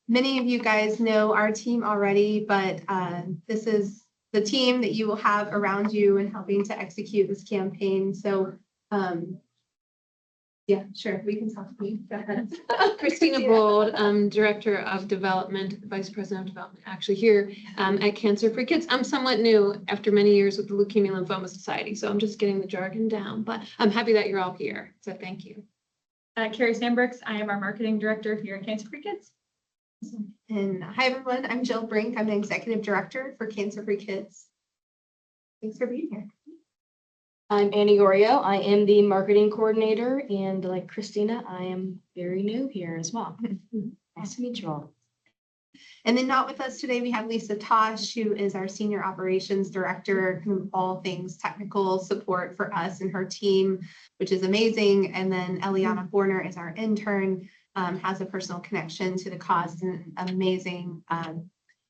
Many of you guys know our team already, but this is the team that you will have around you and helping to execute this campaign. So yeah, sure, we can talk to you. Go ahead. Christina Bold, Director of Development, Vice President of Development, actually here at CancerFree Kids. I'm somewhat new after many years with the Leukemia Lymphoma Society, so I'm just getting the jargon down, but I'm happy that you're all here, so thank you. Carrie Sandbrooks, I am our Marketing Director here at CancerFree Kids. And hi, everyone. I'm Jill Brink. I'm an Executive Director for CancerFree Kids. Thanks for being here. I'm Annie Gorio. I am the marketing coordinator, and like Christina, I am very new here as well. Nice to meet you all. And then not with us today, we have Lisa Tosh, who is our Senior Operations Director, who all things technical support for us and her team, which is amazing. And then Eliana Borner is our intern, has a personal connection to the cause, and an amazing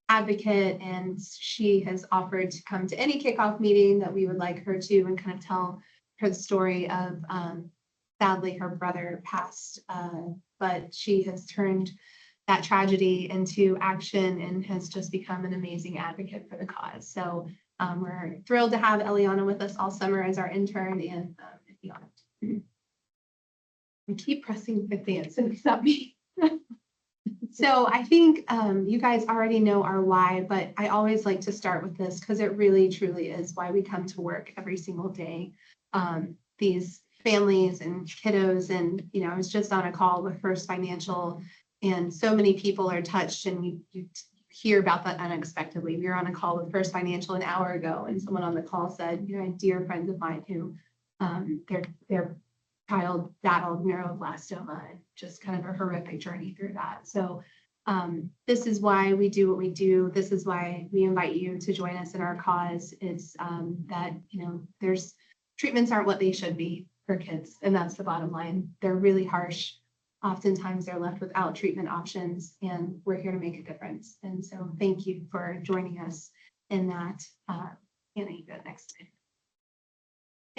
advocate, and she has offered to come to any kickoff meeting that we would like her to and kind of tell her the story of sadly her brother passed, but she has turned that tragedy into action and has just become an amazing advocate for the cause. So we're thrilled to have Eliana with us all summer as our intern and beyond. We keep pressing advance and it's not me. So I think you guys already know our why, but I always like to start with this because it really truly is why we come to work every single day. These families and kiddos, and I was just on a call with First Financial, and so many people are touched, and you hear about that unexpectedly. We were on a call with First Financial an hour ago, and someone on the call said, dear friends of mine who their child battled neuroblastoma, and just kind of a horrific journey through that. So this is why we do what we do. This is why we invite you to join us in our cause. It's that, there's treatments aren't what they should be for kids. And that's the bottom line. They're really harsh. Oftentimes they're left without treatment options, and we're here to make a difference. And so thank you for joining us in that. Anna, you go next time.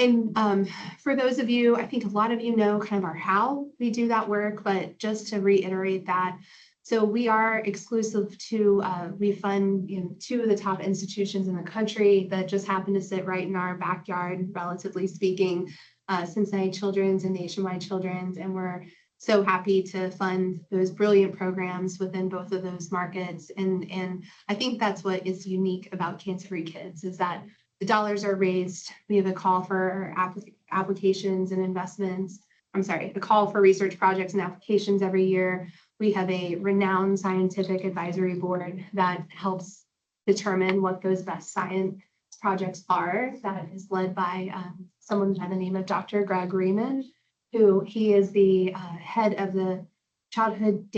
And for those of you, I think a lot of you know kind of our how we do that work, but just to reiterate that, so we are exclusive to, we fund two of the top institutions in the country that just happen to sit right in our backyard, relatively speaking, Cincinnati Children's and Nationwide Children's, and we're so happy to fund those brilliant programs within both of those markets. And I think that's what is unique about CancerFree Kids, is that the dollars are raised. We have a call for applications and investments. A call for research projects and applications every year. We have a renowned scientific advisory board that helps determine what those best science projects are. That is led by someone by the name of Dr. Greg Riemann, who he is the head of the Childhood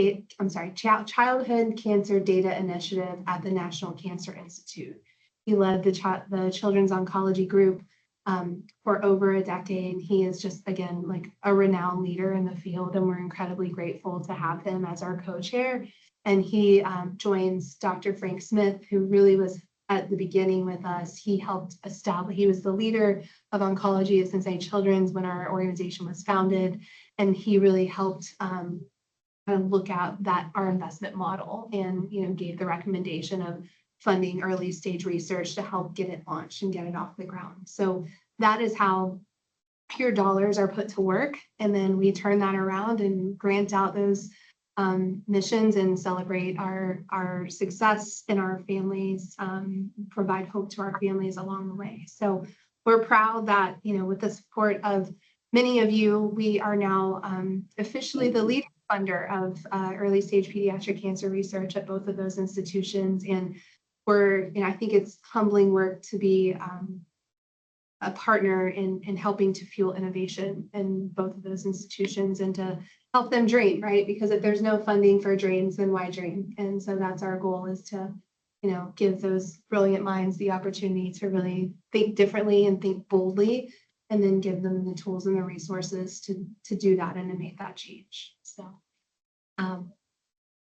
Cancer Data Initiative at the National Cancer Institute. He led the Children's Oncology Group for over a decade. He is just, again, like a renowned leader in the field, and we're incredibly grateful to have him as our co-chair. And he joins Dr. Frank Smith, who really was at the beginning with us. He helped establish, he was the leader of oncology at Cincinnati Children's when our organization was founded. And he really helped kind of look at our investment model and, gave the recommendation of funding early stage research to help get it launched and get it off the ground. So that is how your dollars are put to work. And then we turn that around and grant out those missions and celebrate our success in our families, provide hope to our families along the way. So we're proud that, with the support of many of you, we are now officially the lead funder of early stage pediatric cancer research at both of those institutions. And I think it's humbling work to be a partner in helping to fuel innovation in both of those institutions and to help them dream, right? Because if there's no funding for dreams, then why dream? And so that's our goal, is to, give those brilliant minds the opportunity to really think differently and think boldly, and then give them the tools and the resources to do that and to make that change. So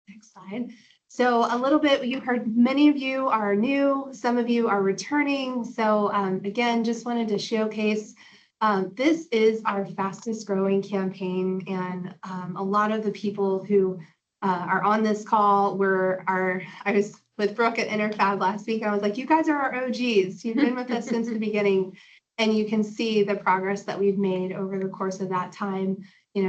next slide. So a little bit, you heard many of you are new, some of you are returning. So again, just wanted to showcase, this is our fastest growing campaign, and a lot of the people who are on this call. I was with Brooke at InterFab last week, and I was like, you guys are our OGs. You've been with us since the beginning. And you can see the progress that we've made over the course of that time,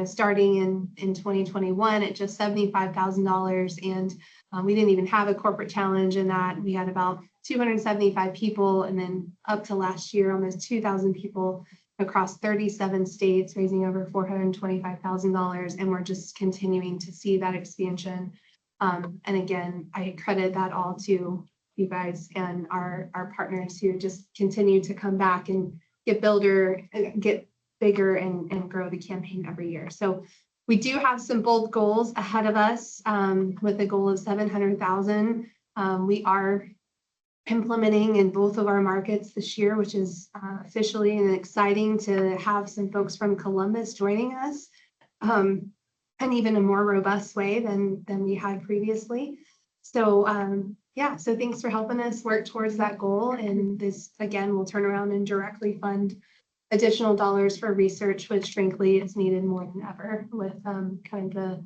starting in 2021 at just $75,000. And we didn't even have a corporate challenge in that. We had about 275 people, and then up to last year, almost 2,000 people across 37 states, raising over $425,000. And we're just continuing to see that expansion. And again, I credit that all to you guys and our partners who just continue to come back and get bigger and grow the campaign every year. So we do have some bold goals ahead of us with a goal of 700,000. We are implementing in both of our markets this year, which is officially and exciting to have some folks from Columbus joining us, and even a more robust way than we had previously. So so thanks for helping us work towards that goal. And this, again, will turn around and directly fund additional dollars for research, which frankly is needed more than ever with kind of the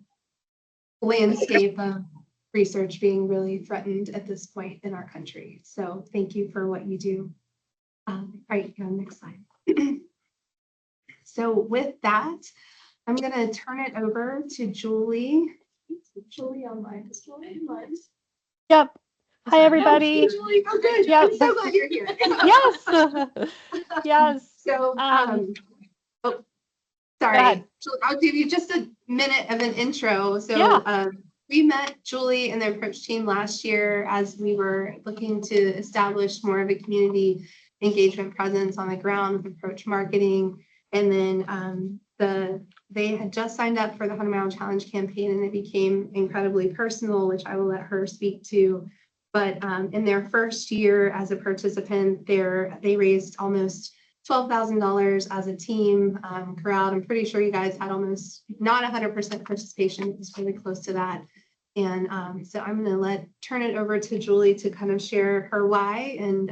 landscape of research being really threatened at this point in our country. So thank you for what you do. Right, next slide. So with that, I'm going to turn it over to Julie. Julie online. Is Julie online? Yep. Hi, everybody. Julie, oh, good. Yep. I'm so glad you're here. Yes. Yes. So, Go sorry, ahead. Julie, I'll give you just a minute of an intro. So, Yeah. we met Julie and the approach team last year as we were looking to establish more of a community engagement presence on the ground with approach marketing. And then they had just signed up for the 100-mile challenge campaign, and it became incredibly personal, which I will let her speak to. But in their first year as a participant, they raised almost $12,000 as a team. Crowd, I'm pretty sure you guys had almost not 100% participation. It was really close to that. And so I'm going to turn it over to Julie to kind of share her why, and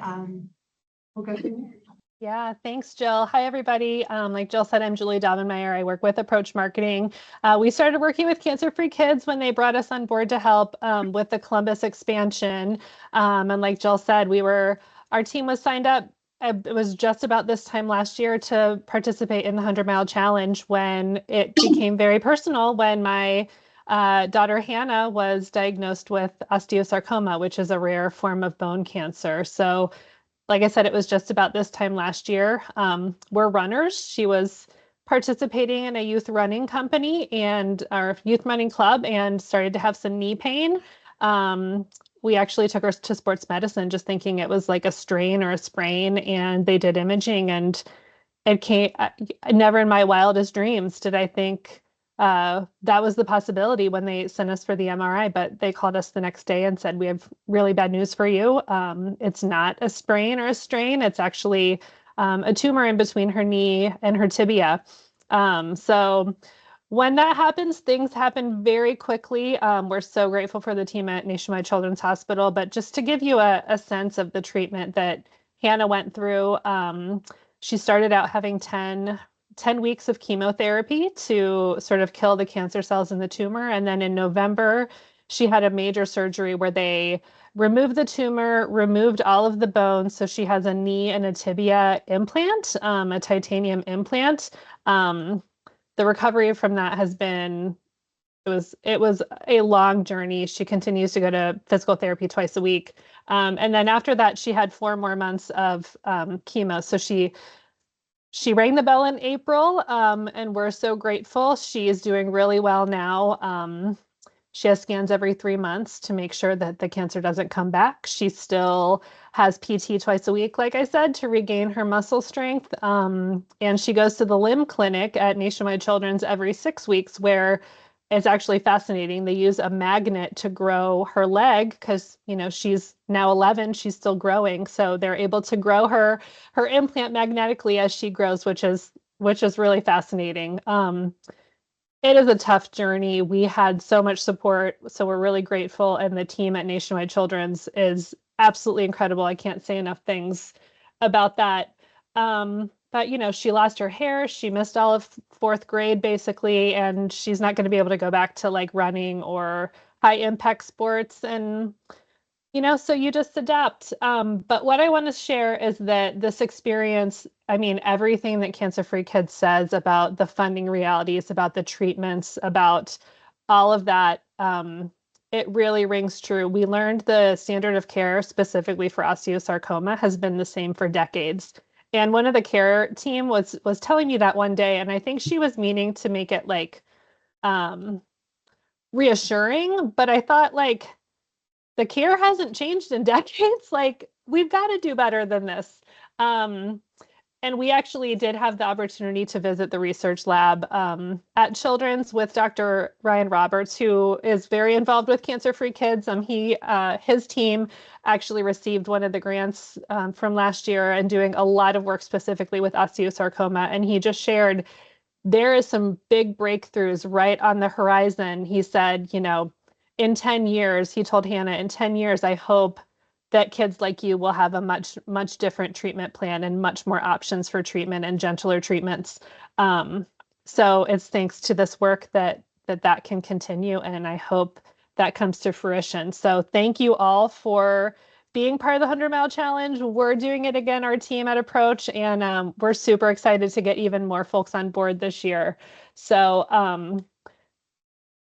we'll go from there. Yeah, thanks, Jill. Hi, everybody. Like Jill said, I'm Julie Daubenmeier. I work with Approach Marketing. We started working with CancerFree Kids when they brought us on board to help with the Columbus expansion. And like Jill said, our team was signed up. It was just about this time last year to participate in the 100-mile challenge when it became very personal when my daughter Hannah was diagnosed with osteosarcoma, which is a rare form of bone cancer. So like I said, it was just about this time last year. We're runners. She was participating in a youth running company and our youth running club and started to have some knee pain. We actually took her to sports medicine, just thinking it was like a strain or a sprain, and they did imaging, and it came. Never in my wildest dreams did I think that was the possibility when they sent us for the MRI, but they called us the next day and said, we have really bad news for you. It's not a sprain or a strain. It's actually a tumor in between her knee and her tibia. So when that happens, things happen very quickly. We're so grateful for the team at Nationwide Children's Hospital, but just to give you a sense of the treatment that Hannah went through, she started out having 10 weeks of chemotherapy to sort of kill the cancer cells in the tumor. And then in November, she had a major surgery where they removed the tumor, removed all of the bones. So she has a knee and a tibia implant, a titanium implant. The recovery from that has been, it was a long journey. She continues to go to physical therapy twice a week. And then after that, she had 4 more months of chemo. So she rang the bell in April, and we're so grateful. She is doing really well now. She has scans every 3 months to make sure that the cancer doesn't come back. She still has PT twice a week, like I said, to regain her muscle strength. And she goes to the limb clinic at Nationwide Children's every 6 weeks, where it's actually fascinating. They use a magnet to grow her leg because, she's now 11, she's still growing. So they're able to grow her implant magnetically as she grows, which is really fascinating. It is a tough journey. We had so much support, so we're really grateful. And the team at Nationwide Children's is absolutely incredible. I can't say enough things about that. but she lost her hair. She missed all of fourth grade basically, and she's not going to be able to go back to like running or high impact sports. And so you just adapt. But what I want to share is that this experience, I mean, everything that Cancer-Free Kids says about the funding realities, about the treatments, about all of that, it really rings true. We learned the standard of care specifically for osteosarcoma has been the same for decades. And one of the care team was telling me that one day, and I think she was meaning to make it like reassuring, but I thought like, the care hasn't changed in decades. Like, we've got to do better than this. And we actually did have the opportunity to visit the research lab at Children's with Dr. Ryan Roberts, who is very involved with Cancer-Free Kids. His team actually received one of the grants from last year and doing a lot of work specifically with osteosarcoma. And he just shared there is some big breakthroughs right on the horizon. He said, in 10 years, he told Hannah, in 10 years, I hope that kids like you will have a much, much different treatment plan and much more options for treatment and gentler treatments. So it's thanks to this work that can continue. And I hope that comes to fruition. So thank you all for being part of the 100-Mile Challenge. We're doing it again, our team at Approach, and we're super excited to get even more folks on board this year. So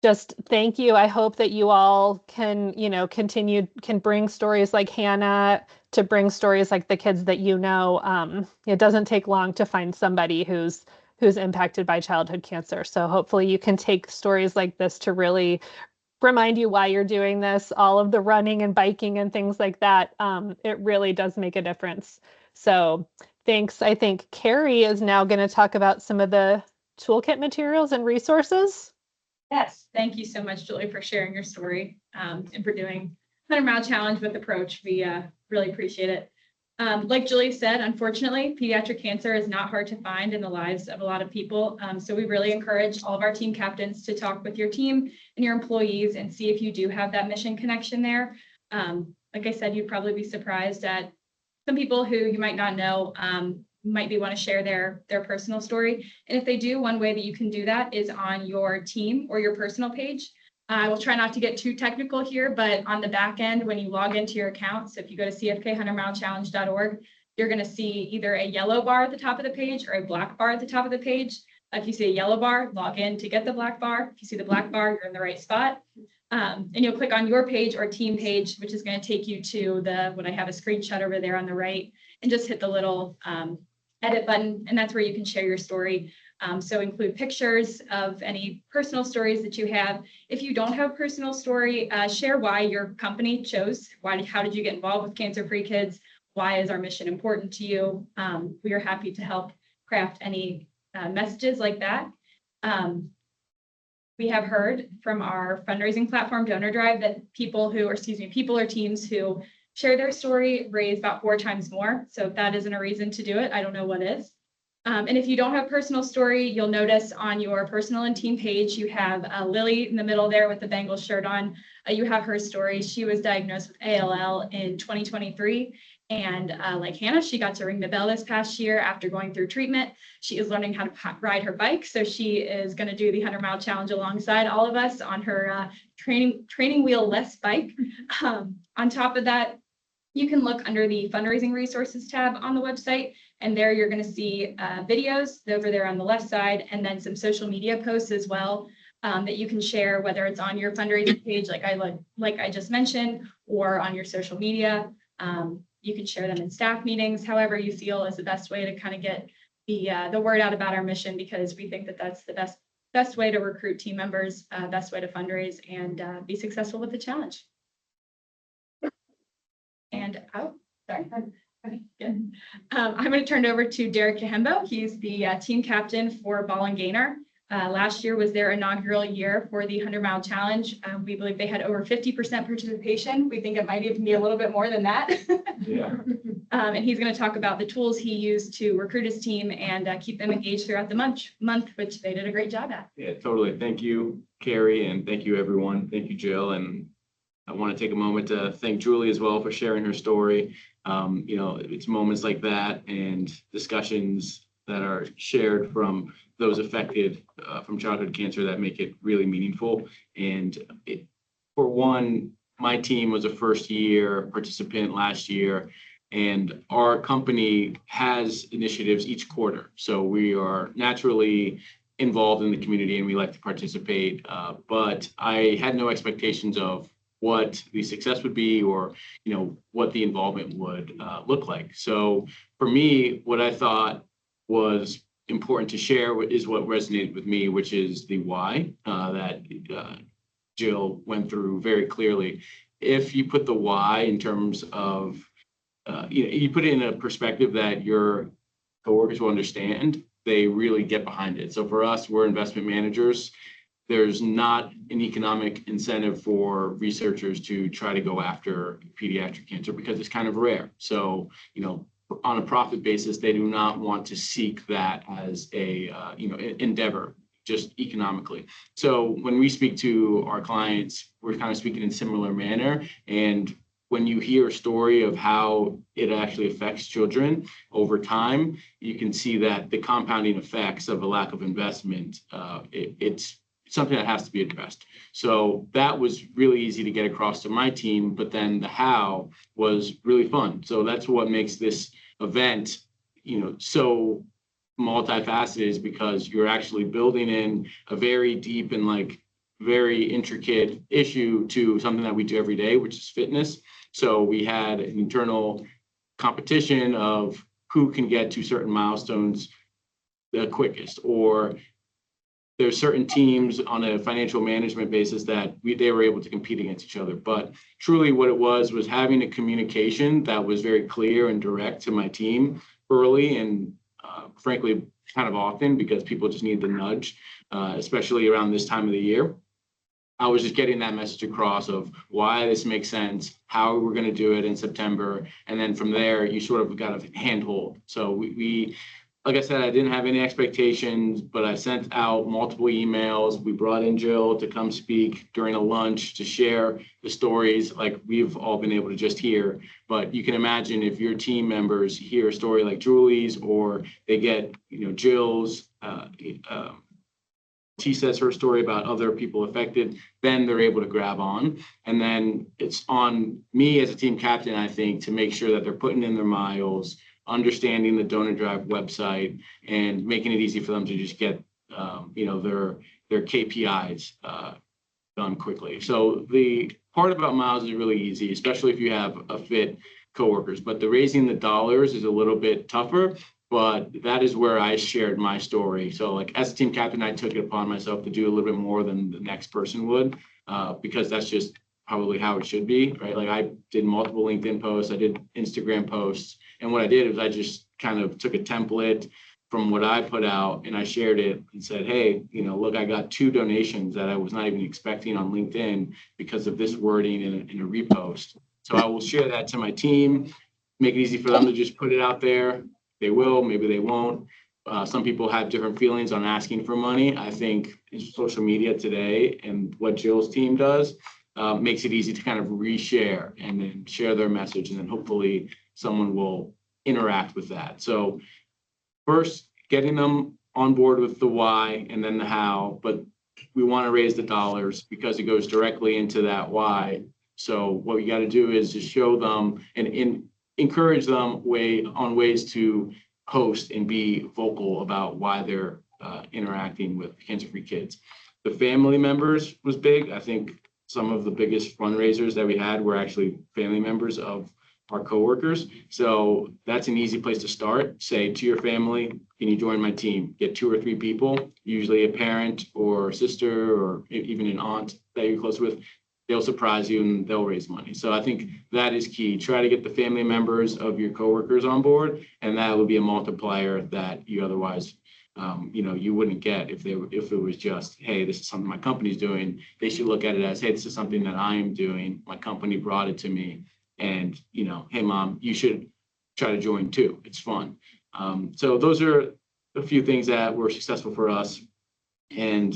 just thank you. I hope that you all can, can bring stories like Hannah, to bring stories like the kids that it doesn't take long to find somebody who's impacted by childhood cancer. So hopefully you can take stories like this to really remind you why you're doing this, all of the running and biking and things like that. It really does make a difference. So thanks. I think Carrie is now going to talk about some of the toolkit materials and resources. Yes, thank you so much, Julie, for sharing your story and for doing 100-Mile Challenge with Approach. We really appreciate it. Like Julie said, unfortunately, pediatric cancer is not hard to find in the lives of a lot of people. So we really encourage all of our team captains to talk with your team and your employees and see if you do have that mission connection there. Like I said, you'd probably be surprised at some people who you might not know might want to share their personal story. And if they do, one way that you can do that is on your team or your personal page. I will try not to get too technical here, but on the back end, when you log into your account, so if you go to cfk100milechallenge.org, you're going to see either a yellow bar at the top of the page or a black bar at the top of the page. If you see a yellow bar, log in to get the black bar. If you see the black bar, you're in the right spot. And you'll click on your page or team page, which is going to take you to what I have a screenshot over there on the right, and just hit the little edit button, and that's where you can share your story. So include pictures of any personal stories that you have. If you don't have a personal story, share why your company chose. How did you get involved with Cancer-Free Kids? Why is our mission important to you? We are happy to help craft any messages like that. We have heard from our fundraising platform, Donor Drive, that people or teams who share their story raise about 4 times more. So if that isn't a reason to do it, I don't know what is. And if you don't have a personal story, you'll notice on your personal and team page, you have Lily in the middle there with the Bengals shirt on. You have her story. She was diagnosed with ALL in 2023. And like Hannah, she got to ring the bell this past year after going through treatment. She is learning how to ride her bike. So she is going to do the 100-Mile Challenge alongside all of us on her training wheel-less bike. On top of that, you can look under the fundraising resources tab on the website, and there you're going to see videos over there on the left side, and then some social media posts as well that you can share, whether it's on your fundraising page, like I just mentioned, or on your social media. You can share them in staff meetings, however you feel is the best way to kind of get the word out about our mission, because we think that that's the best way to recruit team members, best way to fundraise and be successful with the challenge. And sorry. Good. I'm going to turn it over to Derek Kahembo. He's the team captain for Ball and Gainer. Last year was their inaugural year for the 100-Mile Challenge. We believe they had over 50% participation. We think it might even be a little bit more than that. Yeah. And he's going to talk about the tools he used to recruit his team and keep them engaged throughout the month, which they did a great job at. Yeah, totally. Thank you, Carrie, and thank you, everyone. Thank you, Jill. And I want to take a moment to thank Julie as well for sharing her story. It's moments like that and discussions that are shared from those affected from childhood cancer that make it really meaningful. And for one, my team was a first year participant last year, and our company has initiatives each quarter. So we are naturally involved in the community and we like to participate. But I had no expectations of what the success would be or, what the involvement would look like. So for me, what I thought was important to share is what resonated with me, which is the why that Jill went through very clearly. If you put the why in terms of, you put it in a perspective that your coworkers will understand, they really get behind it. So for us, we're investment managers. There's not an economic incentive for researchers to try to go after pediatric cancer because it's kind of rare. So, on a profit basis, they do not want to seek that as a, endeavor, just economically. So when we speak to our clients, we're kind of speaking in a similar manner. And when you hear a story of how it actually affects children over time, you can see that the compounding effects of a lack of investment, it's something that has to be addressed. So that was really easy to get across to my team, but then the how was really fun. So that's what makes this event, so multifaceted, is because you're actually building in a very deep and very intricate issue to something that we do every day, which is fitness. So we had an internal competition of who can get to certain milestones the quickest, or there's certain teams on a financial management basis that they were able to compete against each other. But truly what it was having a communication that was very clear and direct to my team early and frankly kind of often, because people just need the nudge, especially around this time of the year. I was just getting that message across of why this makes sense, how we're going to do it in September. And then from there, you sort of got a handhold. So we like I said, I didn't have any expectations, but I sent out multiple emails. We brought in Jill to come speak during a lunch to share the stories like we've all been able to just hear. But you can imagine if your team members hear a story like Julie's, or they get, Jill's, T says her story about other people affected, then they're able to grab on. And then it's on me as a team captain, I think, to make sure that they're putting in their miles, understanding the donor drive website, and making it easy for them to just get their KPIs done quickly. So the part about miles is really easy, especially if you have a fit coworkers, but the raising the dollars is a little bit tougher. But that is where I shared my story. So as a team captain, I took it upon myself to do a little bit more than the next person would, because that's just probably how it should be, right? I did multiple LinkedIn posts, I did Instagram posts. And what I did is I just kind of took a template from what I put out and I shared it and said, hey, look, I got 2 donations that I was not even expecting on LinkedIn because of this wording in a repost. So I will share that to my team, make it easy for them to just put it out there. They will, maybe they won't. Some people have different feelings on asking for money. I think social media today and what Jill's team does makes it easy to kind of reshare and then share their message. And then hopefully someone will interact with that. So first, getting them on board with the why and then the how, but we want to raise the dollars because it goes directly into that why. So what we got to do is just show them and encourage them on ways to post and be vocal about why they're interacting with CancerFree Kids. The family members was big. I think some of the biggest fundraisers that we had were actually family members of our coworkers. So that's an easy place to start. Say to your family, can you join my team? Get 2 or 3 people, usually a parent or sister or even an aunt that you're close with. They'll surprise you and they'll raise money. So I think that is key. Try to get the family members of your coworkers on board, and that will be a multiplier that you otherwise, you wouldn't get if it was just, hey, this is something my company's doing. They should look at it as, hey, this is something that I am doing. My company brought it to me, and hey, mom, you should try to join too. It's fun. So those are a few things that were successful for us. And,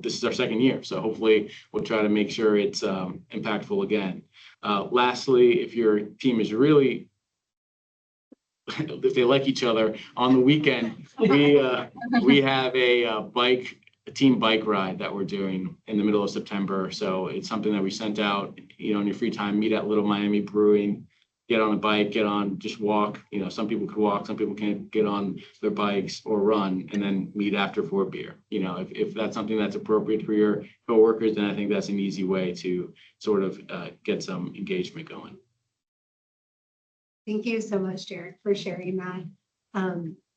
this is our 2nd year. So hopefully we'll try to make sure it's impactful again. Lastly, if your team is really if they like each other, on the weekend, we have a team bike ride that we're doing in the middle of September. So it's something that we sent out, in your free time, meet at Little Miami Brewing, get on a bike, just walk. Some people could walk, some people can't get on their bikes or run, and then meet after for a beer. If that's something that's appropriate for your coworkers, then I think that's an easy way to sort of get some engagement going. Thank you so much, Jared, for sharing that.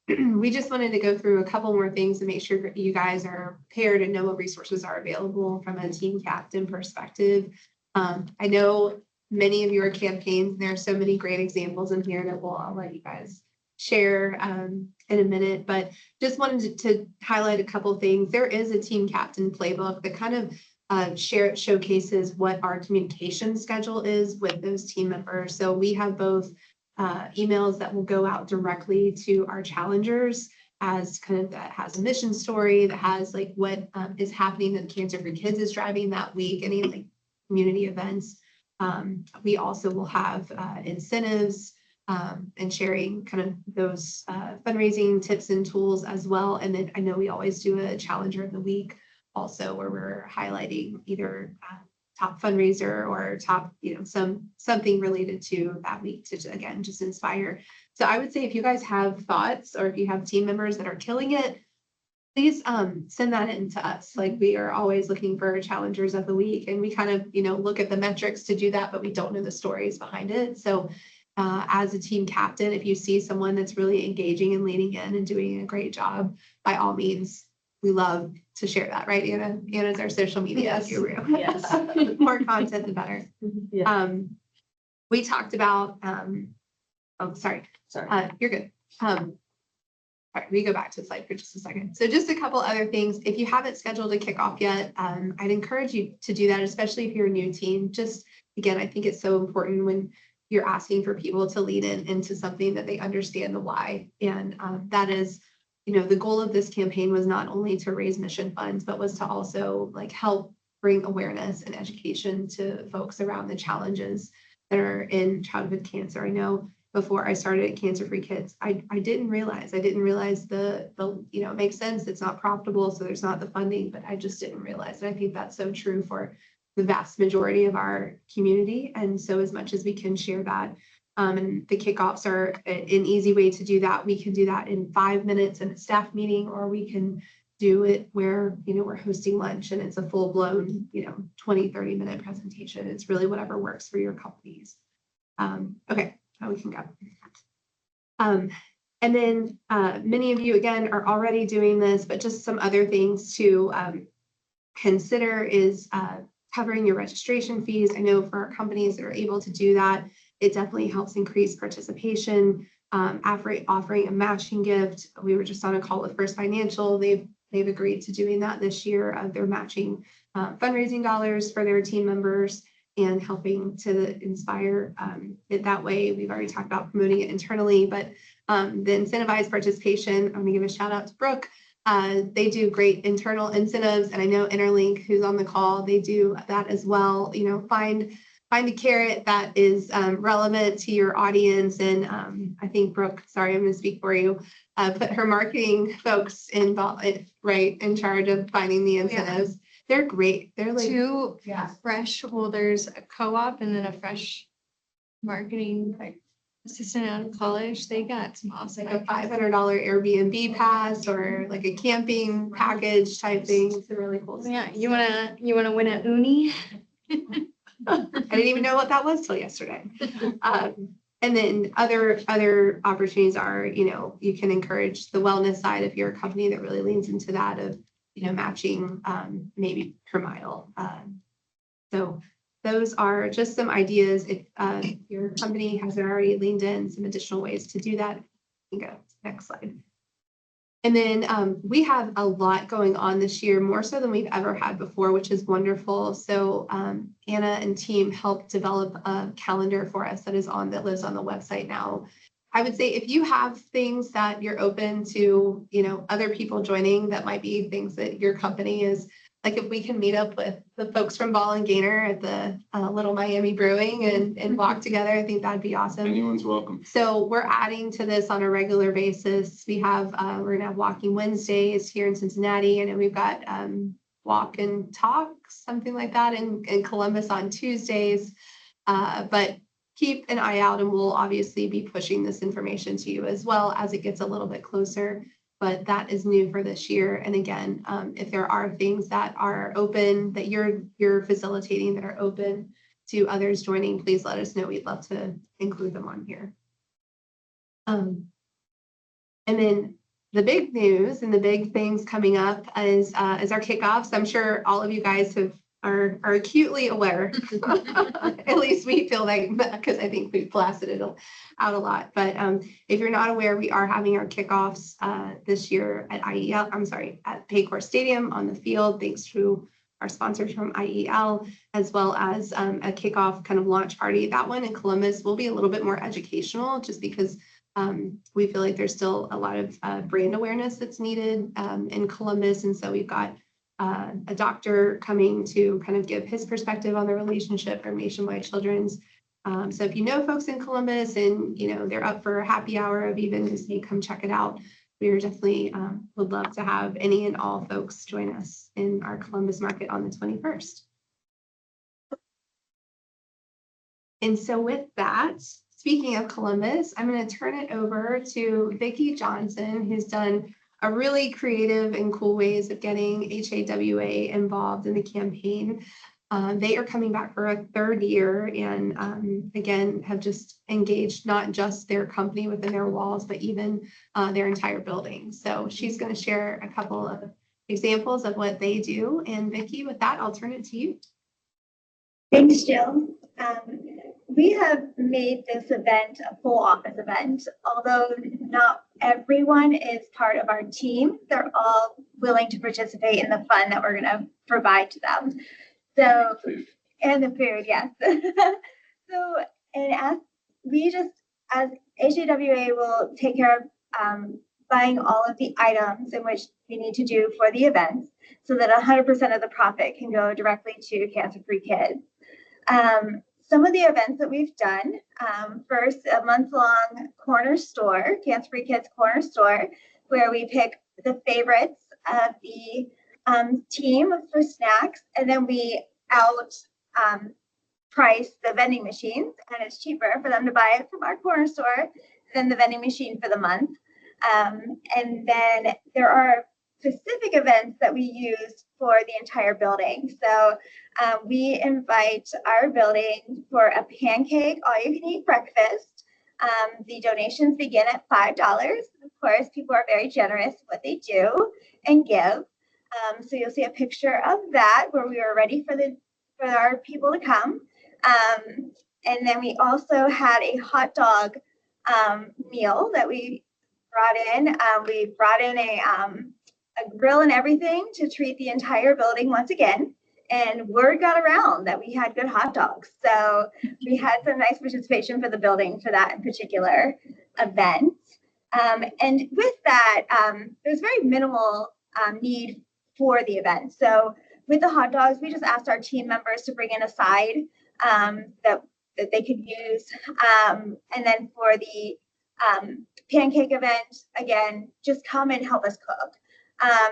We just wanted to go through a couple more things to make sure you guys are prepared and know what resources are available from a team captain perspective. I know many of your campaigns, and there are so many great examples in here that I'll let you guys share in a minute, but just wanted to highlight a couple things. There is a team captain playbook that kind of showcases what our communication schedule is with those team members. So we have both emails that will go out directly to our challengers as kind of that has a mission story that has like what is happening that CancerFree Kids is driving that week, any like community events. We also will have incentives and sharing kind of those fundraising tips and tools as well. And then I know we always do a challenger of the week also where we're highlighting either top fundraiser or top, something related to that week to, again, just inspire. So I would say if you guys have thoughts or if you have team members that are killing it, please send that in to us. Like we are always looking for challengers of the week and we kind of, look at the metrics to do that, but we don't know the stories behind it. So as a team captain, if you see someone that's really engaging and leaning in and doing a great job, by all means, we love to share that, right, Anna? Anna's our social media guru. Yes. More content, the better. Yeah. We talked about, sorry, you're good. All right, we go back to the slide for just a second. So just a couple other things. If you haven't scheduled a kickoff yet, I'd encourage you to do that, especially if you're a new team. Just, again, I think it's so important when you're asking for people to lean into something that they understand the why. And that is, the goal of this campaign was not only to raise mission funds, but was to also like help bring awareness and education to folks around the challenges that are in childhood cancer. I know before I started at CancerFree Kids, I didn't realize the it makes sense. It's not profitable, so there's not the funding, but I just didn't realize. And I think that's so true for the vast majority of our community. And so as much as we can share that, and the kickoffs are an easy way to do that. We can do that in 5 minutes in a staff meeting, or we can do it where, we're hosting lunch and it's a full blown, 20, 30-minute presentation. It's really whatever works for your companies. Okay, now we can go. And then many of you, again, are already doing this, but just some other things to consider is covering your registration fees. I know for our companies that are able to do that, it definitely helps increase participation. Offering a matching gift. We were just on a call with First Financial. They've agreed to doing that this year. They're matching fundraising dollars for their team members and helping to inspire it that way. We've already talked about promoting it internally, but the incentivized participation, I'm going to give a shout out to Brooke. They do great internal incentives, and I know Interlink, who's on the call, they do that as well. Find a carrot that is relevant to your audience. And I think Brooke, sorry, I'm going to speak for you, put her marketing folks in charge of finding the incentives. Yeah. They're great. They're like 2 fresh, well, there's a co-op and then a fresh marketing assistant out of college. They got some awesome, like a $500 Airbnb pass or like a camping package type thing. It's a really cool. Yeah, you wanna win a uni? I didn't even know what that was till yesterday. And then other opportunities are, you can encourage the wellness side if you're a company that really leans into that of, matching maybe per mile. So those are just some ideas. If your company hasn't already leaned in, some additional ways to do that. You can go next slide. And then we have a lot going on this year, more so than we've ever had before, which is wonderful. So Anna and team helped develop a calendar for us that lives on the website now. I would say if you have things that you're open to, other people joining, that might be things that your company is like if we can meet up with the folks from Ball and Gainer at the Little Miami Brewing and walk together, I think that'd be awesome. Anyone's welcome. So we're adding to this on a regular basis. We have, we're gonna have walking Wednesdays here in Cincinnati, and then we've got walk and talk, something like that in Columbus on Tuesdays. But keep an eye out, and we'll obviously be pushing this information to you as well as it gets a little bit closer. But that is new for this year. And again, if there are things that are open that you're facilitating that are open to others joining, please let us know. We'd love to include them on here. And then the big news and the big things coming up is our kickoffs. I'm sure all of you guys are acutely aware. At least we feel like, because I think we've blasted it out a lot. But if you're not aware, we are having our kickoffs this year at at Paycor Stadium on the field, thanks to our sponsors from IEL, as well as a kickoff kind of launch party. That one in Columbus will be a little bit more educational, just because we feel like there's still a lot of brand awareness that's needed in Columbus. And so we've got a doctor coming to kind of give his perspective on the relationship from Nationwide Children's. So if you know folks in Columbus and they're up for a happy hour of even just come check it out, we are definitely would love to have any and all folks join us in our Columbus market on the 21st. And so with that, speaking of Columbus, I'm going to turn it over to Vicki Johnson, who's done a really creative and cool ways of getting HAWA involved in the campaign. They are coming back for a third year and again, have just engaged not just their company within their walls, but even their entire building. So she's going to share a couple of examples of what they do. And Vicki, with that, I'll turn it to you. Thanks, Jill. We have made this event a full office event, although not everyone is part of our team. They're all willing to participate in the fun that we're going to provide to them. So, and the food, yes. So, and as HAWA will take care of buying all of the items in which we need to do for the events so that 100% of the profit can go directly to CancerFree Kids. Some of the events that we've done, first, a month-long corner store, CancerFree Kids Corner Store, where we pick the favorites of the team for snacks, and then we price the vending machines, and it's cheaper for them to buy it from our corner store than the vending machine for the month. And then there are specific events that we use for the entire building. So we invite our building for a pancake, all-you-can-eat breakfast. The donations begin at $5. Of course, people are very generous with what they do and give. So you'll see a picture of that where we were ready for our people to come. And then we also had a hot dog meal that we brought in. We brought in a grill and everything to treat the entire building once again. And word got around that we had good hot dogs. So we had some nice participation for the building for that in particular event. And with that, there's very minimal need for the event. So with the hot dogs, we just asked our team members to bring in a side that they could use. And then for the pancake event, again, just come and help us cook.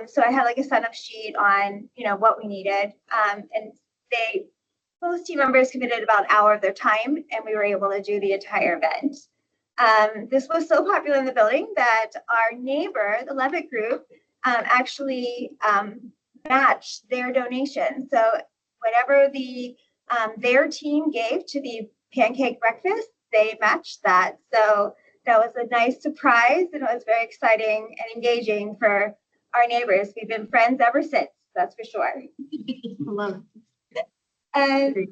So I had like a sign-up sheet on, what we needed. And most team members committed about an hour of their time, and we were able to do the entire event. This was so popular in the building that our neighbor, the Levitt Group, actually matched their donation. So whatever their team gave to the pancake breakfast, they matched that. So that was a nice surprise, and it was very exciting and engaging for our neighbors. We've been friends ever since, that's for sure. Love it. And then,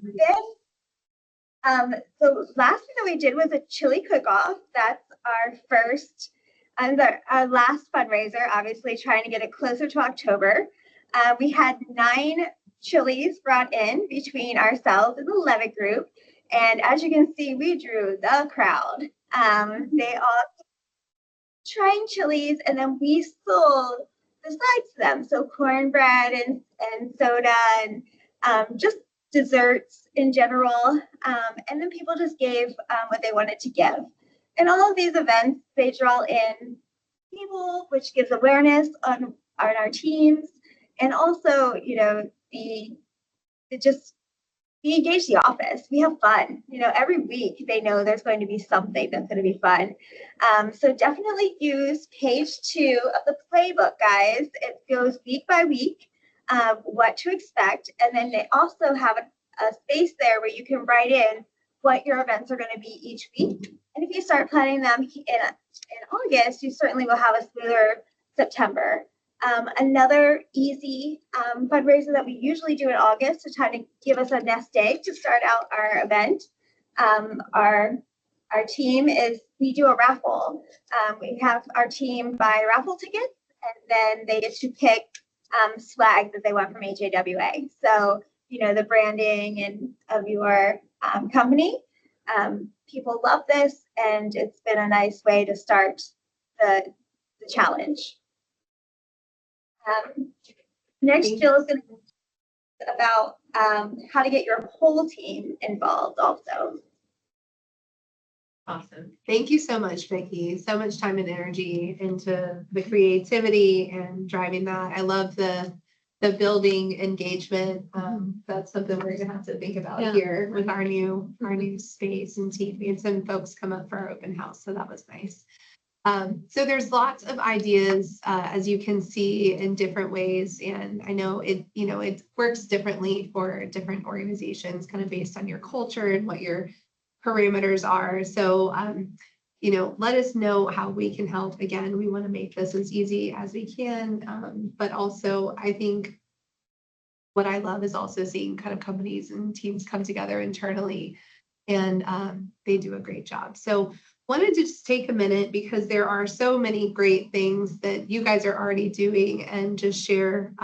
the last thing that we did was a chili cook-off. That's our first and our last fundraiser, obviously trying to get it closer to October. We had 9 chilies brought in between ourselves and the Levitt Group. And as you can see, we drew the crowd. They all trying chilies, and then we sold the sides to them. So cornbread and soda and just desserts in general. And then people just gave what they wanted to give. And all of these events, they draw in people, which gives awareness on our teams. And also, you know, the just we engage the office. We have fun. You know, every week they know there's going to be something that's going to be fun. So definitely use page 2 of the playbook, guys. It goes week by week, what to expect. And then they also have a space there where you can write in what your events are going to be each week. And if you start planning them in August, you certainly will have a smoother September. Another easy fundraiser that we usually do in August to try to give us a nest egg to start out our event. Our team is, we do a raffle. We have our team buy raffle tickets, and then they get to pick swag that they want from HAWA. So, you know, the branding and of your company. People love this, and it's been a nice way to start the challenge. Next, Jill is going to talk about how to get your whole team involved also. Awesome. Thank you so much, Vicki. So much time and energy into the creativity and driving that. I love the building engagement. That's something we're gonna have to think about here with our new space and team. We had some folks come up for our open house, so that was nice. So there's lots of ideas, as you can see, in different ways. And I know it works differently for different organizations, kind of based on your culture and what your parameters are. So, let us know how we can help. Again, we want to make this as easy as we can. But also, I think what I love is also seeing kind of companies and teams come together internally, and they do a great job. So wanted to just take a minute, because there are so many great things that you guys are already doing, and just share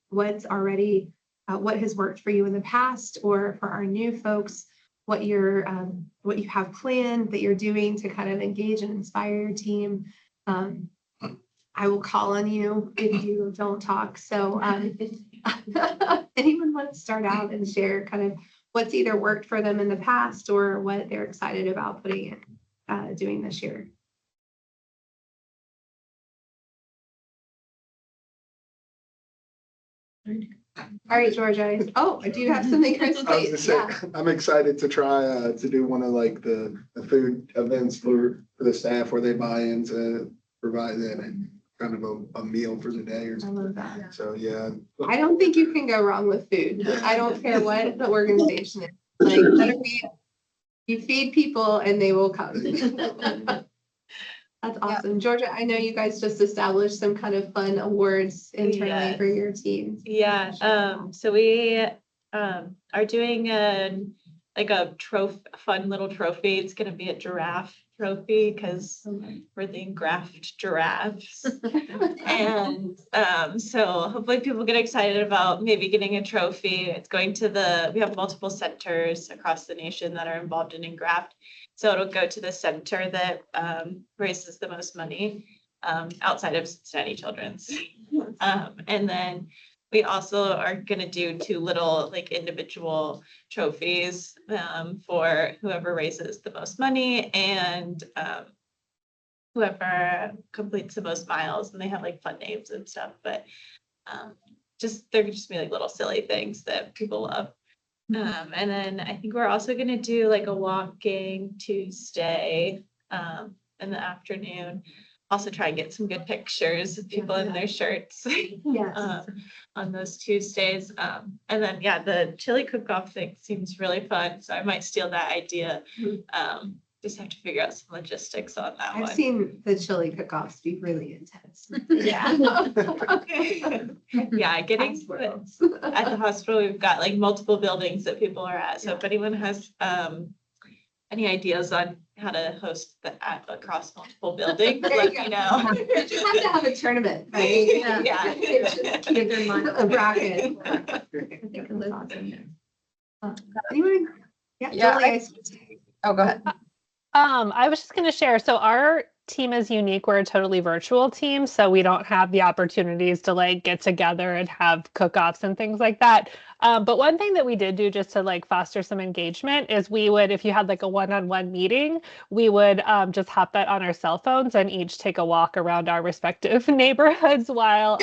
what's already, what has worked for you in the past, or for our new folks, what you have planned that you're doing to kind of engage and inspire your team. I will call on you if you don't talk. So anyone want to start out and share kind of what's either worked for them in the past or what they're excited about putting in, doing this year? All right, Georgia. Oh, do you have something, Chris? I was gonna say, I'm excited to try to do one of like the food events for the staff, where they buy in to provide that kind of a meal for the day or I something. love that. So, yeah. I don't think you can go wrong with food. I don't care what the organization is. Like, you feed people and they will come. That's awesome. Georgia, I know you guys just established some kind of fun awards internally for your team. Yeah, so we are doing a fun little trophy. It's gonna be a giraffe trophy, because we're the engrafted giraffes. And so hopefully people get excited about maybe getting a trophy. It's going to we have multiple centers across the nation that are involved in engraft. So it'll go to the center that raises the most money outside of Cincinnati Children's. And then we also are going to do 2 little individual trophies for whoever raises the most money, and whoever completes the most miles, and they have fun names and stuff, but they're just be little silly things that people love. And then I think we're also going to do a walking Tuesday in the afternoon. Also try and get some good pictures of people in their shirts on those Tuesdays. And then, the chili cook-off thing seems really fun. So I might steal that idea. Just have to figure out some logistics on that one. I've seen the chili cook-offs be really intense. Yeah. Yeah, getting at the hospital, we've got like multiple buildings that people are at. So if anyone has any ideas on how to host that across multiple buildings, let me know. You just have to have a tournament, right? Yeah. It's just keep their mind a bracket. I think it was awesome. Anyone? Yeah, Yeah, Julie, Oh, go ahead. I was just going to share. So our team is unique. We're a totally virtual team, so we don't have the opportunities to like get together and have cook-offs and things like that. But one thing that we did do just to like foster some engagement is we would, if you had like a one-on-one meeting, we would just hop that on our cell phones and each take a walk around our respective neighborhoods while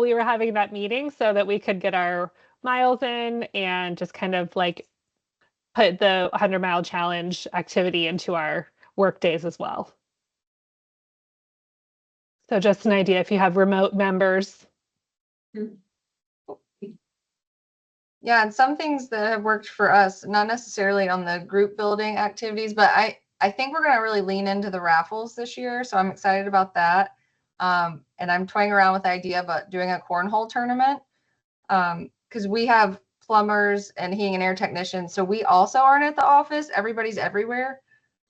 we were having that meeting, so that we could get our miles in and just kind of like put the 100-mile challenge activity into our work days as well. So just an idea if you have remote members. Yeah, and some things that have worked for us, not necessarily on the group building activities, but I think we're gonna really lean into the raffles this year, so I'm excited about that. And I'm toying around with the idea about doing a cornhole tournament. Because we have plumbers and heating and air technicians, so we also aren't at the office. Everybody's everywhere.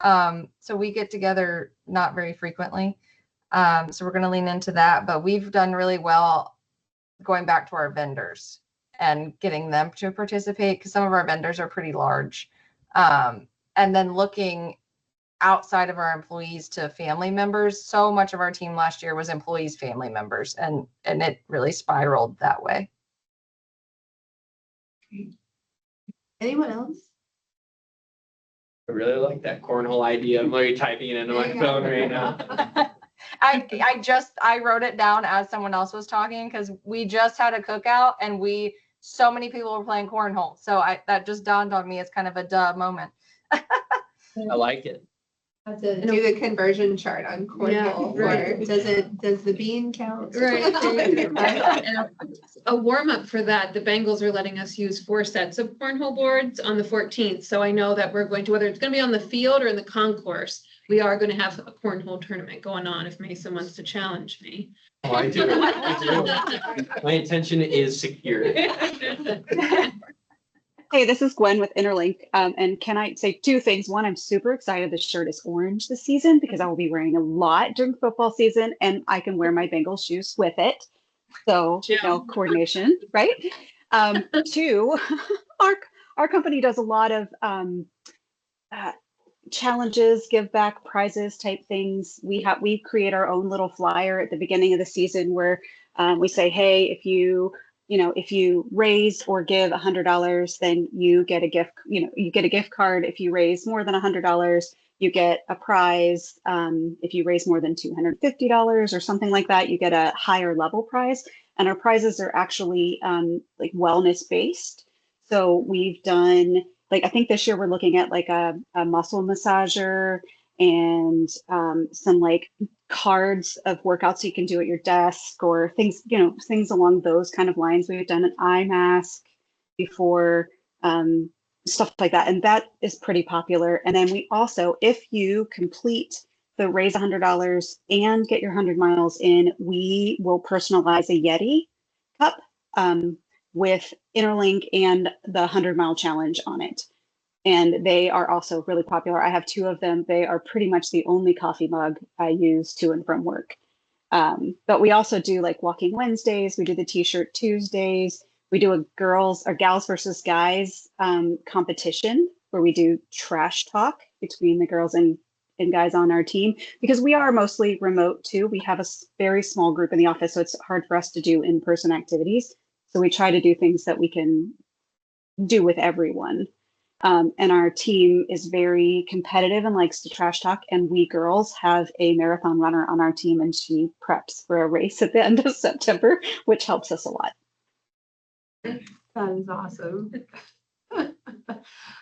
So we get together not very frequently. So we're gonna lean into that, but we've done really well going back to our vendors and getting them to participate, because some of our vendors are pretty large. And then looking outside of our employees to family members. So much of our team last year was employees, family members, and it really spiraled that way. Anyone else? I really like that cornhole idea. I'm literally typing it into my phone right now. I wrote it down as someone else was talking, because we just had a cookout and so many people were playing cornhole. So that just dawned on me as kind of a duh moment. I like it. Have to do the conversion chart on cornhole. right. Does the bean count? Right. And a warm up for that, the Bengals are letting us use 4 sets of cornhole boards on the 14th. So I know that we're going to, whether it's going to be on the field or in the concourse, we are going to have a cornhole tournament going on if Mason wants to challenge me. Oh, I do. I do. My intention is secure. Hey, this is Gwen with Interlink. And can I say 2 things? One, I'm super excited this shirt is orange this season because I will be wearing a lot during football season, and I can wear my Bengals shoes with it. So, coordination, right? 2, our company does a lot of challenges, give back, prizes type things. We create our own little flyer at the beginning of the season where we say, hey, if you raise or give $100, then you get a gift. You get a gift card. If you raise more than $100, you get a prize. If you raise more than $250 or something like that, you get a higher level prize. And our prizes are actually like wellness based. So we've done, like, I think this year we're looking at like a muscle massager and some like cards of workouts you can do at your desk, or things, things along those kind of lines. We've done an eye mask before, stuff like that. And that is pretty popular. And then we also, if you complete the raise $100 and get your 100 miles in, we will personalize a Yeti cup with Interlink and the 100-mile challenge on it. And they are also really popular. I have 2 of them. They are pretty much the only coffee mug I use to and from work. But we also do like Walking Wednesdays. We do the T-shirt Tuesdays. We do a gals versus guys competition where we do trash talk between the girls and guys on our team, because we are mostly remote too. We have a very small group in the office, so it's hard for us to do in-person activities. So we try to do things that we can do with everyone. And our team is very competitive and likes to trash talk. And we girls have a marathon runner on our team, and she preps for a race at the end of September, which helps us a lot. That is awesome.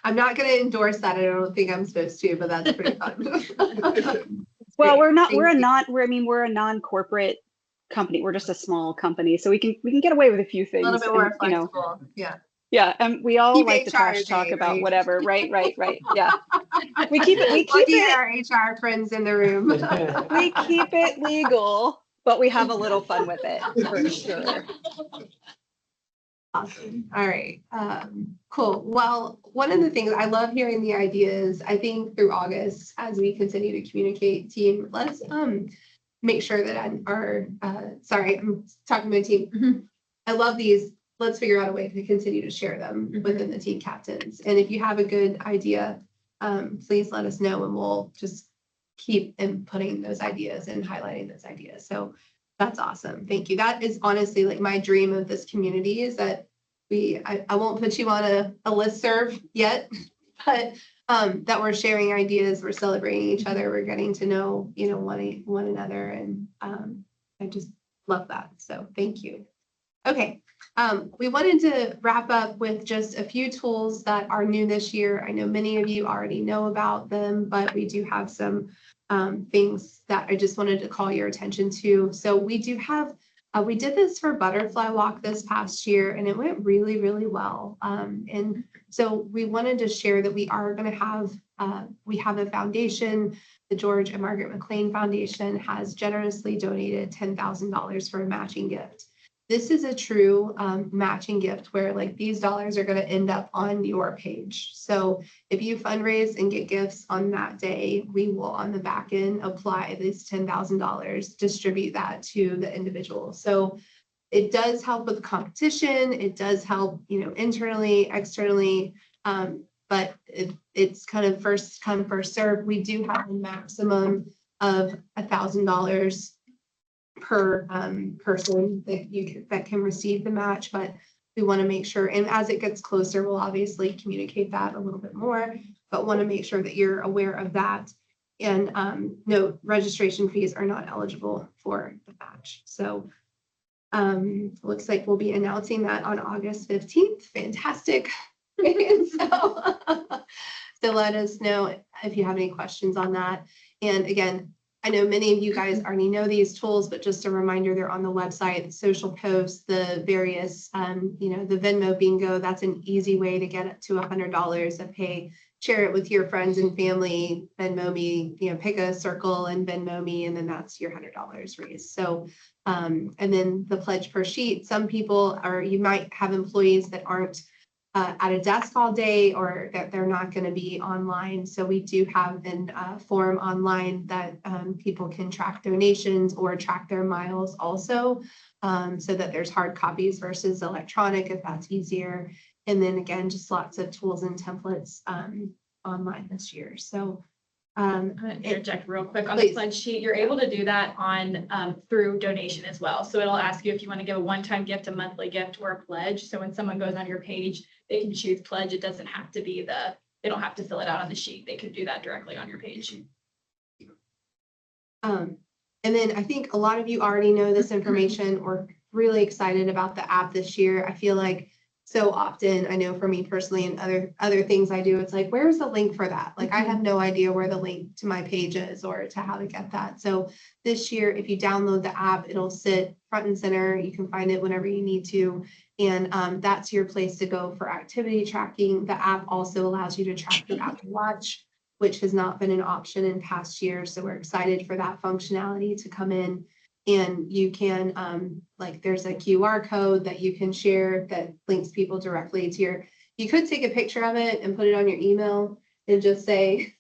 I'm not going to endorse that. I don't think I'm supposed to, but that's pretty fun. Well, we're a non-corporate company. We're just a small company, so we can get away with a few things. A little bit more flexible. Yeah. Yeah, and we all Keep like to trash talk about whatever. Right. Yeah. We keep our HR friends in the room. We keep it legal, but we have a little fun with it for sure. Awesome. All right. Cool. Well, one of the things I love hearing the ideas, I think through August, as we continue to communicate, team, let's make sure that I'm talking to my team. I love these. Let's figure out a way to continue to share them within the team captains. And if you have a good idea, please let us know, and we'll just keep inputting those ideas and highlighting those ideas. So that's awesome. Thank you. That is honestly like my dream of this community is that I won't put you on a listserv yet, but that we're sharing ideas, we're celebrating each other, we're getting to know, one another. And I just love that. So thank you. Okay. We wanted to wrap up with just a few tools that are new this year. I know many of you already know about them, but we do have some things that I just wanted to call your attention to. So we do have, we did this for Butterfly Walk this past year and it went really, really well. And so we wanted to share that we are going to have, we have a foundation. The George and Margaret McLean Foundation has generously donated $10,000 for a matching gift. This is a true matching gift where like these dollars are going to end up on your page. So if you fundraise and get gifts on that day, we will on the back end apply this $10,000, distribute that to the individual. So it does help with competition. It does help, internally, externally, but it's kind of first come, first serve. We do have a maximum of $1,000 per person that can receive the match, but we want to make sure, and as it gets closer, we'll obviously communicate that a little bit more, but want to make sure that you're aware of that. And note, registration fees are not eligible for the match. So looks like we'll be announcing that on August 15th. Fantastic. And so let us know if you have any questions on that. And again, I know many of you guys already know these tools, but just a reminder, they're on the website, the social posts, the various, the Venmo bingo. That's an easy way to get up to $100 of pay. Share it with your friends and family, Venmo me, pick a circle and Venmo me, and then that's your $100 raised. So, and then the pledge per sheet, some people you might have employees that aren't at a desk all day or that they're not going to be online. So we do have a form online that people can track donations or track their miles also, so that there's hard copies versus electronic if that's easier. And then again, just lots of tools and templates online this year. So I'm going to interject real quick on the pledge sheet. You're able to do that on through donation as well. So it'll ask you if you want to give a one-time gift, a monthly gift, or a pledge. So when someone goes on your page, they can choose pledge. It doesn't have to be they don't have to fill it out on the sheet. They can do that directly on your page. And then I think a lot of you already know this information or really excited about the app this year. I feel like so often, I know for me personally and other things I do, it's like, where's the link for that? Like I have no idea where the link to my page is or to how to get that. So this year, if you download the app, it'll sit front and center. You can find it whenever you need to. And that's your place to go for activity tracking. The app also allows you to track your Apple Watch, which has not been an option in past years. So we're excited for that functionality to come in. And you can, there's a QR code that you can share that links people directly to you could take a picture of it and put it on your email and just say,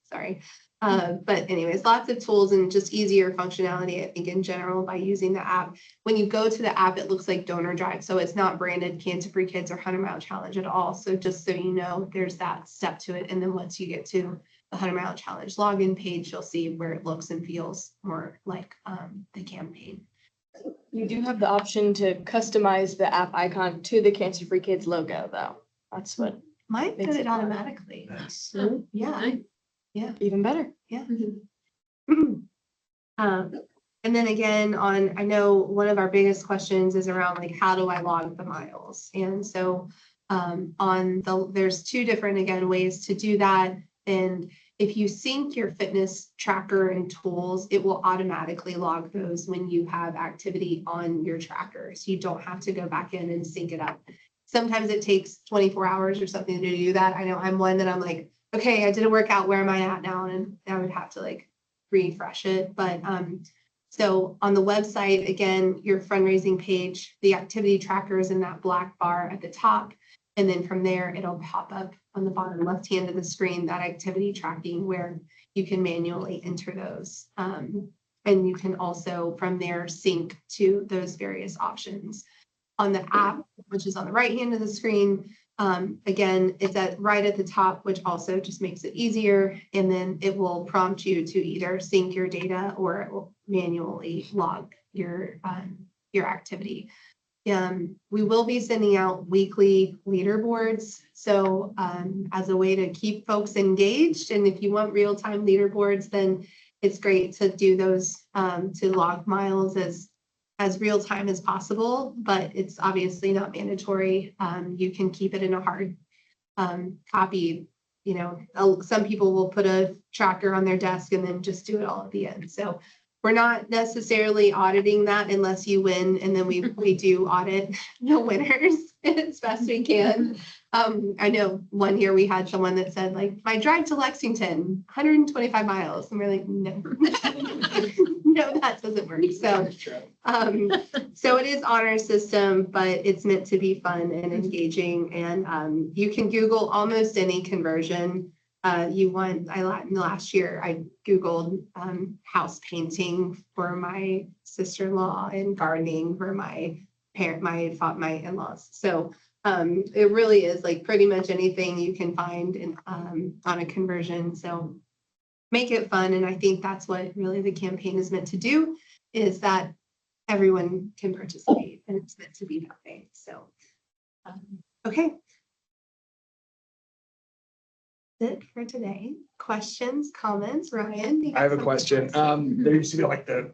sorry. But anyways, lots of tools and just easier functionality, I think, in general by using the app. When you go to the app, it looks like Donor Drive. So it's not branded CancerFree Kids or 100 Mile Challenge at all. So just so you know, there's that step to it. And then once you get to the 100 Mile Challenge login page, you'll see where it looks and feels more like the campaign. You do have the option to customize the app icon to the CancerFree Kids logo, though. That's what Mine makes did it it fun. automatically. Oh, Yeah. nice. Yeah. Even better. Yeah. And then again, I know one of our biggest questions is around like, how do I log the miles? And so there's two different, again, ways to do that. And if you sync your fitness tracker and tools, it will automatically log those when you have activity on your tracker. So you don't have to go back in and sync it up. Sometimes it takes 24 hours or something to do that. I know I'm one that I'm like, okay, I did a workout, where am I at now? And I would have to like refresh it. But so on the website, again, your fundraising page, the activity tracker is in that black bar at the top. And then from there, it'll pop up on the bottom left hand of the screen, that activity tracking where you can manually enter those. And you can also from there sync to those various options. On the app, which is on the right hand of the screen, Again, it's right at the top, which also just makes it easier. And then it will prompt you to either sync your data or it will manually log your activity. We will be sending out weekly leaderboards. So as a way to keep folks engaged, and if you want real-time leaderboards, then it's great to do those to log miles as real time as possible, but it's obviously not mandatory. You can keep it in a hard copy. You know, some people will put a tracker on their desk and then just do it all at the end. So we're not necessarily auditing that unless you win, and then we do audit the winners as best we can. I know one year we had someone that said, like, my drive to Lexington, 125 miles. And we're like, no, no, that doesn't work. So, so it is on our system, but it's meant to be fun and engaging. And you can Google almost any conversion you want. Last year I Googled house painting for my sister-in-law and gardening for my in-laws. So it really is like pretty much anything you can find in, on a conversion. So make it fun. And I think that's what really the campaign is meant to do, is that everyone can participate, and it's meant to be that way. So, okay. That's it for today. Questions, comments, Ryan? You got I have a something question. for us? There used to be like the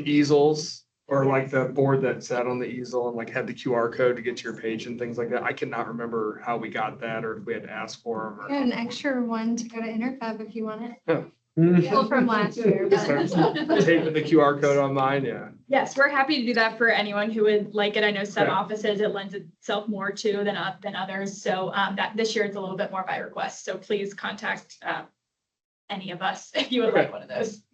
easels, or like the board that sat on the easel and like had the QR code to get to your page and things like that. I cannot remember how we got that, or if we had to ask for them. Got an extra one to go to Interfab if you want it. Oh. Still from last year. Start taping the QR code on mine, yeah. Yes, we're happy to do that for anyone who would like it. I know some Okay. offices, it lends itself more to than others. So that this year it's a little bit more by request. So please contact any of us if you would like one of those.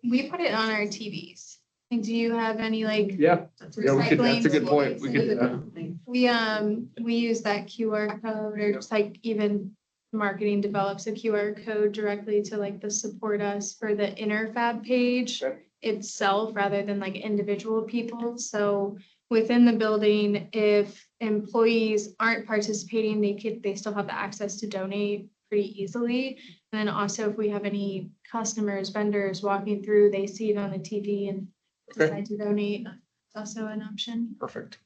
We put it on our TVs. Like, do you have any like? Yeah, yeah, we could, that's a good point. We could do that. We use that QR code, or just like even marketing develops a QR code directly to like the support us for the Interfab page Okay. itself, rather than like individual people. So within the building, if employees aren't participating, they still have the access to donate pretty easily. And then also if we have any customers, vendors walking through, they see it on the TV and Okay. decide to donate. It's also an option. Perfect.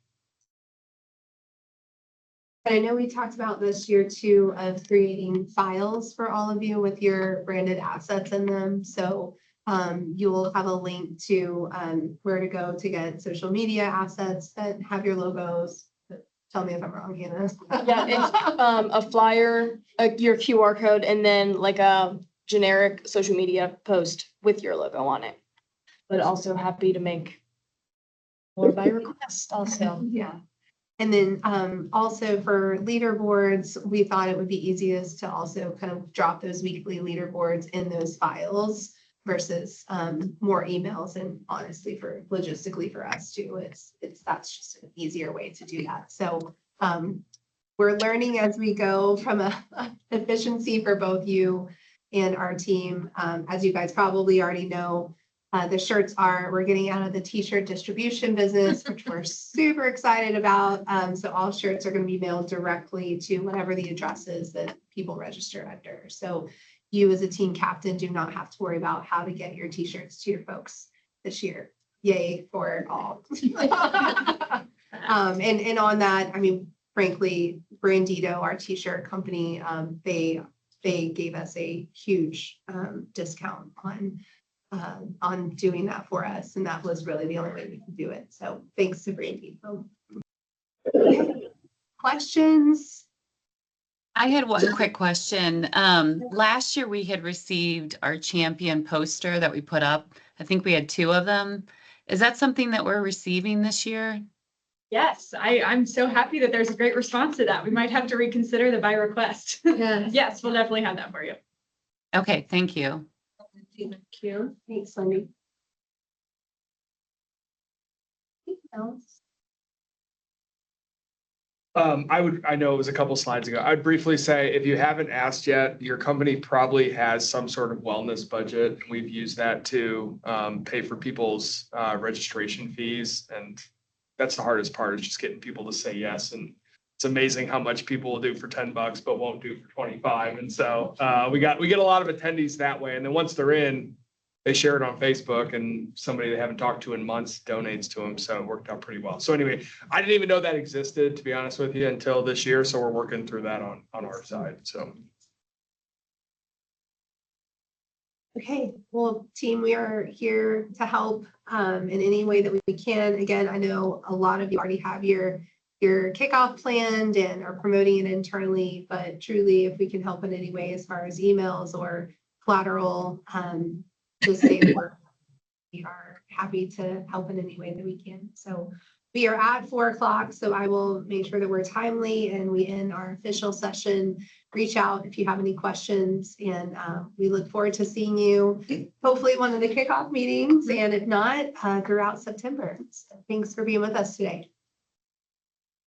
And I know we talked about this year too, of creating files for all of you with your branded assets in them. So you'll have a link to where to go to get social media assets that have your logos. Tell me if I'm wrong, Hannah. Yeah, it's a flyer, your QR code, and then like a generic social media post with your logo on it. But also happy to make more by request also. Yeah. And then also for leaderboards, we thought it would be easiest to also kind of drop those weekly leaderboards in those files versus more emails. And honestly, for logistically for us too, that's just an easier way to do that. So we're learning as we go from a efficiency for both you and our team. As you guys probably already know, the shirts we're getting out of the t-shirt distribution business, which we're super excited about. So all shirts are going to be mailed directly to whatever the address is that people register under. So you as a team captain do not have to worry about how to get your t-shirts to your folks this year. Yay for all. And on that, I mean, frankly, Brandito, our t-shirt company, they gave us a huge discount on doing that for us. And that was really the only way we could do it. So thanks to Brandito. Questions? I had one quick question. Last year we had received our champion poster that we put up. I think we had 2 of them. Is that something that we're receiving this year? Yes, I'm so happy that there's a great response to that. We might have to reconsider the by request. Yes. Yes, we'll definitely have that for you. Okay, thank you. Thank you. Thanks, Wendy. Anything else? I know it was a couple slides ago. I'd briefly say, if you haven't asked yet, your company probably has some sort of wellness budget. We've used that to pay for people's registration fees. And that's the hardest part, is just getting people to say yes. And it's amazing how much people will do for $10, but won't do for 25. And so we get a lot of attendees that way. And then once they're in, they share it on Facebook, and somebody they haven't talked to in months donates to them. So it worked out pretty well. So anyway, I didn't even know that existed, to be honest with you, until this year. So we're working through that on our side. So. Okay, well, team, we are here to help in any way that we can. Again, I know a lot of you already have your kickoff planned and are promoting it internally, but truly, if we can help in any way as far as emails or collateral, just say the word. We are happy to help in any way that we can. So we are at 4 o'clock, so I will make sure that we're timely and we end our official session. Reach out if you have any questions, and we look forward to seeing you, hopefully one of the kickoff meetings, and if not, throughout September. So thanks for being with us today.